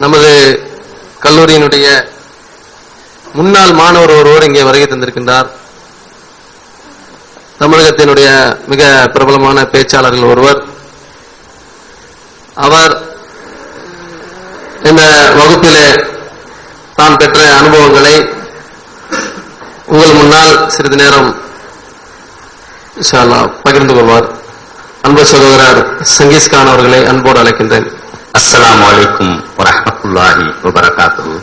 நமது கல்லூரியினுடைய முன்னாள் மாணவர் ஒருவர் இங்கே வருகை தந்திருக்கின்றார். தமிழகத்தினுடைய மிக பிரபலமான பேச்சாளர்கள் ஒருவர். அவர் இந்த வகுப்பிலே தான் பெற்ற அனுபவங்களை உங்கள் முன்னால் சிறிது நேரம் இன்ஷா அல்லாஹ் பகிர்ந்து கொள்வார். அன்பு சகோதரர் சங்கீஸ் கான் அவர்களை அன்போடு அழைக்கின்றேன். அஸ்ஸலாமு அலைக்கும் வரஹ்மத்துல்லாஹி வபரகாத்துஹு.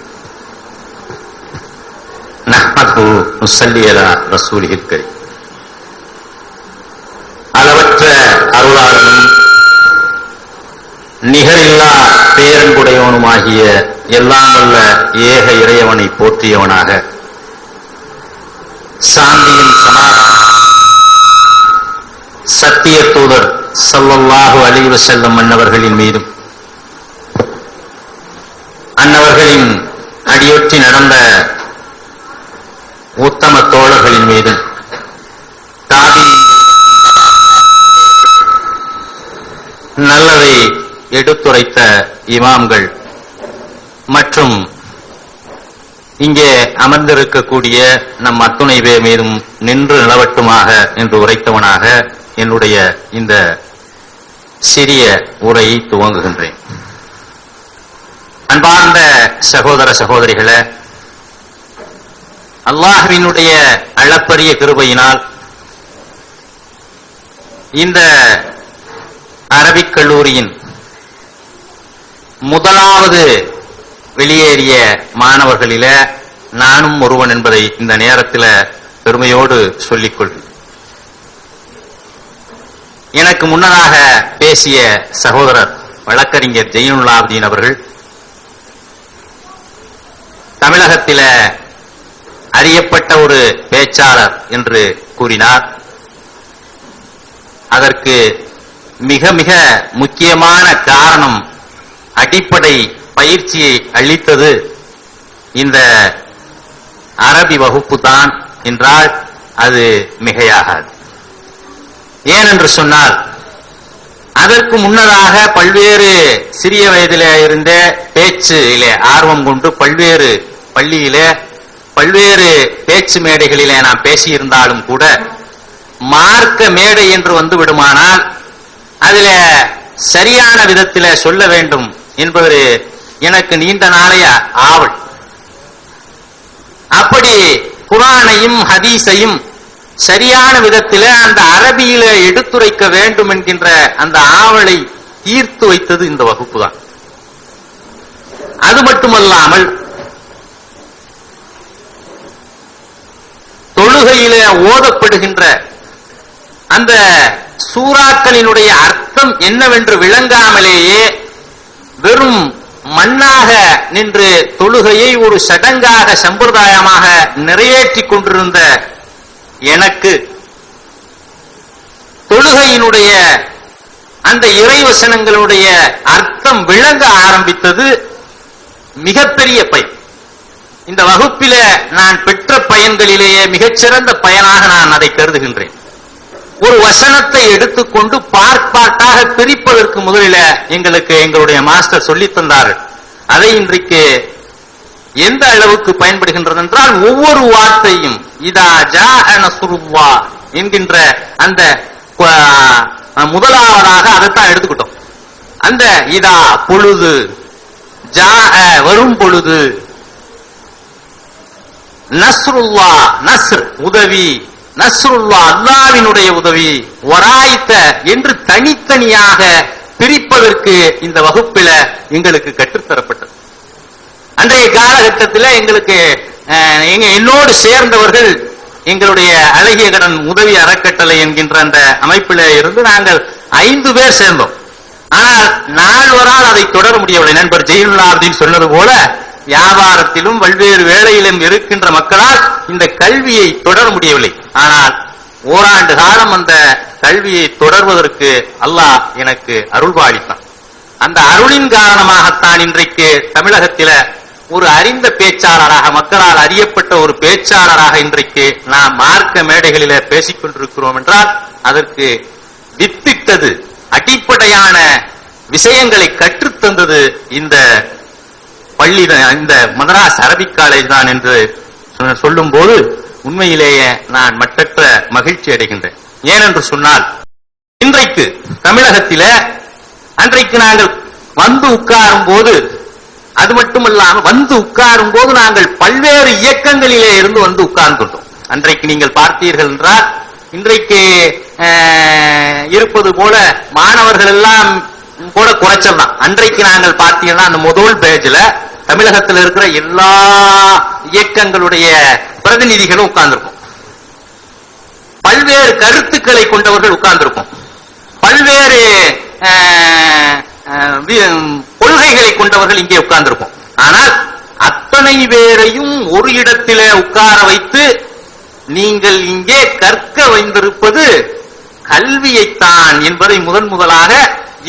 நஹ்மதுஹு நுஸல்லி அலா ரசூலிஹில் கரீம். அளவற்ற அருளாளனும் நிகரில்லா பேரன்புடையவனுமாகிய எல்லாம் வல்ல ஏக இறையவனை போற்றியவனாக சாந்தியின் சத்திய தூதர் ஸல்லல்லாஹு அலைஹி வஸல்லம் அன்னவர்களின் மீதும் அன்னவர்களின் அடியொற்றி நடந்த உத்தம தோழர்களின் மீதும் நல்லதை எடுத்துரைத்த இமாம்கள் மற்றும் இங்கே அமர்ந்திருக்கக்கூடிய நம் அத்துணை பேர் மீதும் நின்று நிலவட்டுமாக என்று உரைத்தவனாக என்னுடைய இந்த சிறிய உரையை துவங்குகின்றேன். அன்பார்ந்த சகோதர சகோதரிகளே, அல்லாஹ்வினுடைய அளப்பரிய கிருபையினால் இந்த அரபிக் கல்லூரியின் முதலாவது வெளியேறிய மாணவர்களில நானும் ஒருவன் என்பதை இந்த நேரத்தில் பெருமையோடு சொல்லிக்கொள்கிறேன். எனக்கு முன்னதாக பேசிய சகோதரர் வழக்கறிஞர் ஜெயினுல்லாப்தீன் அவர்கள் தமிழகத்தில அறியப்பட்ட ஒரு பேச்சாளர் என்று கூறினார். அதற்கு மிக மிக முக்கியமான காரணம், அடிப்படை பயிற்சியை அளித்தது இந்த அரபி வகுப்பு தான் என்றால் அது மிகையாகாது. ஏனென்று சொன்னால், அதற்கு முன்னதாக பல்வேறு சிறிய வயதிலே இருந்த பேச்சிலே ஆர்வம் கொண்டு பல்வேறு பள்ளியிலே பல்வேறு பேச்சு மேடைகளிலே நாம் பேசியிருந்தாலும் கூட மார்க்க மேடை என்று வந்து விடுமானால் அதில சரியான விதத்தில் சொல்ல வேண்டும் என்பது எனக்கு நீண்ட நாளைய ஆவல். அப்படி குர்ஆனையும் ஹதீஸையும் சரியான விதத்தில் அந்த அரபியில எடுத்துரைக்க வேண்டும் என்கின்ற அந்த ஆவலை தீர்த்து வைத்தது இந்த வகுப்பு தான். அது மட்டுமல்லாமல் தொழுகையில ஓதப்படுகின்ற அந்த சூறாக்களினுடைய அர்த்தம் என்னவென்று விளங்காமலேயே வெறும் மண்ணாக நின்று தொழுகையை ஒரு சடங்காக சம்பிரதாயமாக நிறைவேற்றிக் கொண்டிருந்த எனக்கு தொழுகையினுடைய அந்த இறைவசனங்களுடைய அர்த்தம் விளங்க ஆரம்பித்தது மிகப்பெரிய பயன். இந்த வகுப்பில நான் பெற்ற பயன்களிலேயே மிகச்சிறந்த பயனாக நான் அதை கருதுகின்றேன். ஒரு வசனத்தை எடுத்துக்கொண்டு பார்ப்பாட்டாக பிரிப்பதற்கு முதலில எங்களுக்கு எங்களுடைய மாஸ்டர் சொல்லித் தந்தார்கள். அதை இன்றைக்கு எந்த அளவுக்கு பயன்படுகின்றது என்றால், ஒவ்வொரு வார்த்தையும் இதா ஜாஅ நஸ்ருல்லாஹ் என்கின்ற அந்த முதலாவதாக அதைத்தான் எடுத்துக்கிட்டோம். அந்த இதா பொழுது, ஜாஅ வரும் பொழுது, நஸ்ருல்லாஹ் நஸ்ர் உதவி, நஸ்ருல்லாஹ் அல்லாஹ்வினுடைய உதவி, வராய்த்த என்று தனித்தனியாக பிரிப்பதற்கு இந்த வகுப்பில எங்களுக்கு கற்றுத்தரப்பட்டது. அன்றைய காலகட்டத்தில் எங்களுக்கு என்னோடு சேர்ந்தவர்கள் எங்களுடைய அழகிய கடன் உதவி அறக்கட்டளை என்கின்ற அந்த அமைப்பில இருந்து நாங்கள் 5 பேர் சேர்ந்தோம். ஆனால் நால்வரால் அதை தொடர முடியவில்லை. நண்பர் ஜெயினுல்லாப்தீன் சொன்னது போல வியாபாரத்திலும் பல்வேறு வேலையிலும் இருக்கின்ற மக்களால் இந்த கல்வியை தொடர முடியவில்லை. ஆனால் ஓராண்டு காலம் அந்த கல்வியை தொடர்வதற்கு அல்லாஹ் எனக்கு அருள்பாலித்தான். அந்த அருளின் காரணமாகத்தான் இன்றைக்கு தமிழகத்தில ஒரு அறிந்த பேச்சாளராக, மக்களால் அறியப்பட்ட ஒரு பேச்சாளராக இன்றைக்கு நாம் மார்க்க மேடைகளில பேசிக் கொண்டிருக்கிறோம் என்றால் அதற்கு வித்திட்டது, அடிப்படையான விஷயங்களை கற்றுத்தந்தது இந்த பள்ளி, இந்த மதராஸ் அரபிக் காலேஜ் தான் என்று சொல்லும் போது உண்மையிலேயே நான் மட்டற்ற மகிழ்ச்சி அடைகின்றேன். ஏனென்று சொன்னால் இன்றைக்கு தமிழகத்தில அன்றைக்கு நாங்கள் வந்து உட்காரும் போது, அது மட்டுமல்லாமல் வந்து உட்காரும் போது நாங்கள் பல்வேறு இயக்கங்களிலே இருந்து வந்து உட்கார்ந்துட்டோம். அன்றைக்கு நீங்கள் பார்த்தீர்கள் என்றால் இன்றைக்கு இருப்பது போல மாணவர்கள் எல்லாம் கூட குறைச்சல் தான். அன்றைக்கு நாங்கள் பார்த்தீங்கன்னா அந்த முதல் பேஜ்ல தமிழகத்தில் இருக்கிற எல்லா இயக்கங்களுடைய பிரதிநிதிகளும் உட்கார்ந்திருக்கும். பல்வேறு கருத்துக்களை கொண்டவர்கள் உட்கார்ந்திருக்கும். பல்வேறு கொள்கைகளை கொண்டவர்கள் இங்கே உட்கார்ந்திருக்கும். ஆனால் அத்தனை பேரையும் ஒரு இடத்திலே உட்கார வைத்து நீங்கள் இங்கே கற்க வைத்திருப்பது கல்வியைத்தான் என்பதை முதலாக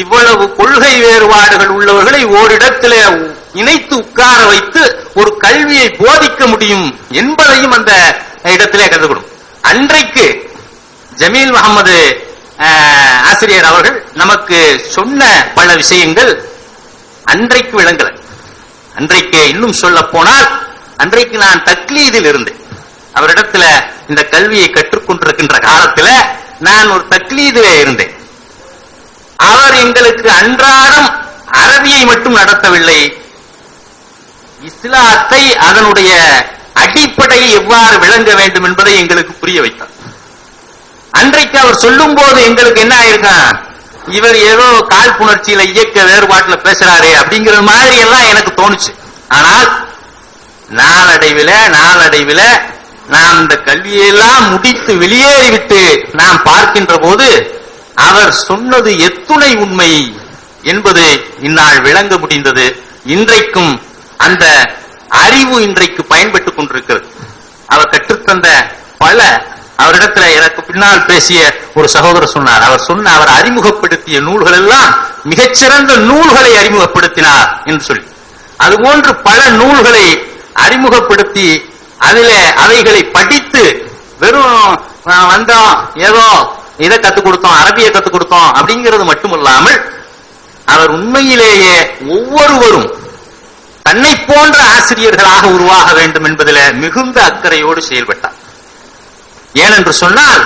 இவ்வளவு கொள்கை வேறுபாடுகள் உள்ளவர்களை ஓரிடத்திலே இணைத்து உட்கார வைத்து ஒரு கல்வியை போதிக்க முடியும் என்பதையும் அந்த இடத்திலே கருதப்படும். அன்றைக்கு ஜமீல் முகமது ஆசிரியர் அவர்கள் நமக்கு சொன்ன பல விஷயங்கள் அன்றைக்கு விளங்கல. அன்றைக்கு இன்னும் சொல்ல போனால் அன்றைக்கு நான் தக்லீதில் இருந்தேன். அவரிடத்துல இந்த கல்வியை கற்றுக்கொண்டிருக்கின்ற காலத்துல நான் ஒரு தக்லீதிலே இருந்தேன். அவர் எங்களுக்கு அன்றாடம் அரபியை மட்டும் நடத்தவில்லை, இஸ்லாத்தை அதனுடைய அடிப்படையை எவ்வாறு விளங்க வேண்டும் என்பதை எங்களுக்கு புரிய வைத்தார். அன்றைக்கு அவர் சொல்லும் போது எங்களுக்கு என்ன ஆயிருக்கான், இவர் ஏதோ காழ்ப்புணர்ச்சியில இயக்க வேறுபாட்டுல பேசுறாரு அப்படிங்கிற மாதிரி எல்லாம் எனக்கு தோணுச்சு. ஆனால் நாளடைவில நாம் இந்த கல்வியெல்லாம் முடித்து வெளியேறிவிட்டு நாம் பார்க்கின்ற போது அவர் சொன்னது எத்துணை உண்மை என்பது இந்நாள் விளங்க முடிந்தது. இன்றைக்கும் அந்த அறிவு இன்றைக்கு பயன்பட்டுக் கொண்டிருக்கிறது. அவர் கற்றுத்தந்த பல, அவரிடத்துல எனக்கு பின்னால் பேசிய ஒரு சகோதரர் சொன்னார், அவர் அறிமுகப்படுத்திய நூல்கள் எல்லாம் மிகச்சிறந்த நூல்களை அறிமுகப்படுத்தினார் என்று சொல்லி, அதுபோன்று பல நூல்களை அறிமுகப்படுத்தி அதிலே அவைகளை படித்து வெறும் வந்தோம் ஏதோ இதை கத்துக் கொடுத்தோம், அரபியை கத்துக் கொடுத்தோம் அப்படிங்கிறது மட்டுமல்லாமல் அவர் உண்மையிலேயே ஒவ்வொருவரும் தன்னை போன்ற ஆசிரியர்களாக உருவாக வேண்டும் என்பதில் மிகுந்த அக்கறையோடு செயல்பட்டார். ஏனென்று சொன்னால்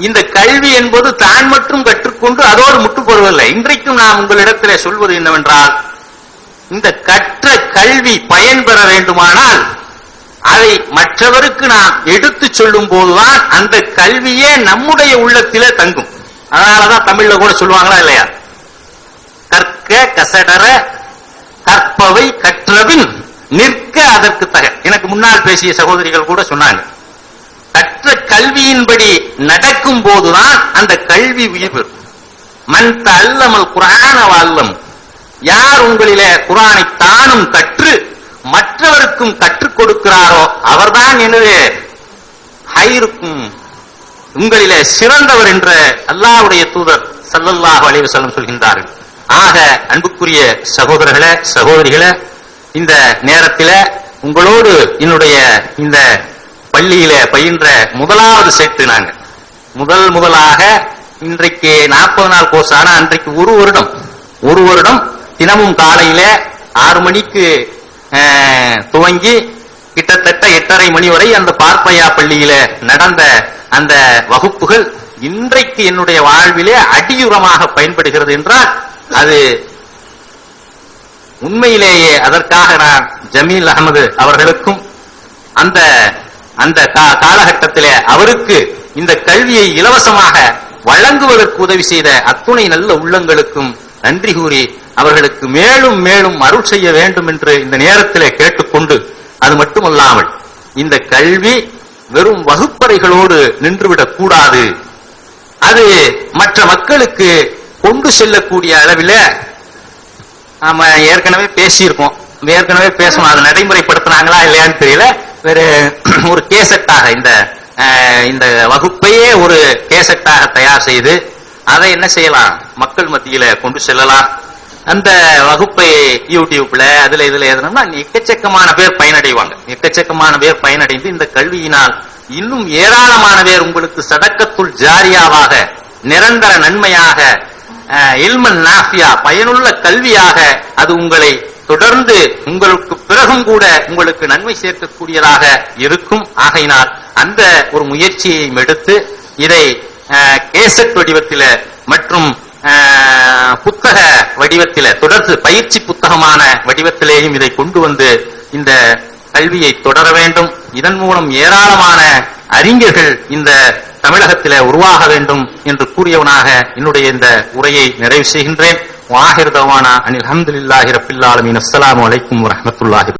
இந்த கல்வி என்பது தான் மட்டும் கற்றுக்கொண்டு அதோடு முட்டுப்போவதில்லை. இன்றைக்கும் நாம் உங்களிடத்திலே சொல்வது என்னவென்றால், இந்த கற்ற கல்வி பயன்பெற வேண்டுமானால் அதை மற்றவருக்கு நாம் எடுத்து சொல்லும் போதுதான் அந்த கல்வியே நம்முடைய உள்ளத்திலே தங்கும். அதனாலதான் தமிழ்ல கூட சொல்லுவாங்களா இல்லையா, கற்க கசடர கற்பவை கற்றபின் நிற்க அதற்கு தக. எனக்கு முன்னால் பேசிய சகோதரிகள் கூட சொன்னாங்க, கற்ற கல்வியின்படி நடக்கும் போதுதான் அந்த கல்வி உயிர் பெறும். மன் தஅல்லமல் குர்ஆன வஅல்லம், யார் உங்களிலே குர்ஆனை தானும் கற்று மற்றவருக்கும் கற்றுக் கொடுக்கிறாரோ அவர்தான் எனவே ஹைருக்கும், உங்களிலே சிறந்தவர் என்ற அல்லாஹ்வுடைய தூதர் ஸல்லல்லாஹு அலைஹி வஸல்லம் சொல்கின்றார்கள். ஆக அன்புக்குரிய சகோதரர்களே சகோதரிகளே, இந்த நேரத்தில் உங்களோடு என்னுடைய இந்த பள்ளியில பயின்ற முதலாவது செட்டு நாங்க முதலாக இன்றைக்கு 40 நாள் கோர்ஸ். ஆனா அன்றைக்கு ஒரு வருடம் தினமும் காலையில 6 மணிக்கு துவங்கி கிட்டத்தட்ட 8:30 மணி வரை அந்த பார்ப்பையா பள்ளியில நடந்த அந்த வகுப்புகள் இன்றைக்கு என்னுடைய வாழ்விலே அடியுரமாக பயன்படுகிறது என்றால் அது உண்மையிலேயே அதற்காக நான் ஜமீல் அகமது அவர்களுக்கும் அந்த காலகட்டத்திலே அவருக்கு இந்த கல்வியை இலவசமாக வழங்குவதற்கு உதவி செய்த அத்துணை நல்ல உள்ளங்களுக்கும் நன்றி கூறி அவர்களுக்கு மேலும் மேலும் அருள் செய்ய வேண்டும் என்று இந்த நேரத்திலே கேட்டுக்கொண்டு, அது மட்டுமல்லாமல் இந்த கல்வி வெறும் வகுப்பறைகளோடு நின்றுவிடக் கூடாது, அது மற்ற மக்களுக்கு கொண்டு செல்லக்கூடிய அளவில் நாம ஏற்கனவே பேசியிருக்கோம். ஏற்கனவே பேசணும், அதை நடைமுறைப்படுத்தினாங்களா இல்லையான்னு தெரியல. வேற ஒரு கேசட்டாக இந்த வகுப்பையே ஒரு கேசட்டாக தயார் செய்து அதை என்ன செய்யலாம், மக்கள் மத்தியில கொண்டு செல்லலாம். அந்த வகுப்பை யூடியூப்ல இதுல எதுனா எக்கச்சக்கமான பேர் பயனடைவாங்க. எக்கச்சக்கமான பேர் பயனடைந்து இந்த கல்வியினால் இன்னும் ஏராளமான பேர் உங்களுக்கு சதக்கத்துல் ஜாரியாவாக, நிரந்தர நன்மையாக, இல்மன் நாஃபியா, பயனுள்ள கல்வியாக அது உங்களை தொடர்ந்து உங்களுக்கு பிறகும் கூட உங்களுக்கு நன்மை சேர்க்கக்கூடியதாக இருக்கும். ஆகையினால் அந்த ஒரு முயற்சியை எடுத்து இதை கேசட் வடிவத்தில மற்றும் புத்தக வடிவத்தில, தொடர்ந்து பயிற்சி புத்தகமான வடிவத்திலேயும் இதை கொண்டு வந்து இந்த கல்வியை தொடர வேண்டும். இதன் மூலம் ஏராளமான அறிஞர்கள் இந்த தமிழகத்தில உருவாக வேண்டும் என்று கூறியவனாக என்னுடைய இந்த உரையை நிறைவு செய்கின்றேன். வாஹிர் தவானா அனில் ஹம்துலில்லாஹி ரப்பில் ஆலமீன். அஸ்ஸலாமு அலைக்கும் வரஹ்மத்துல்லாஹி.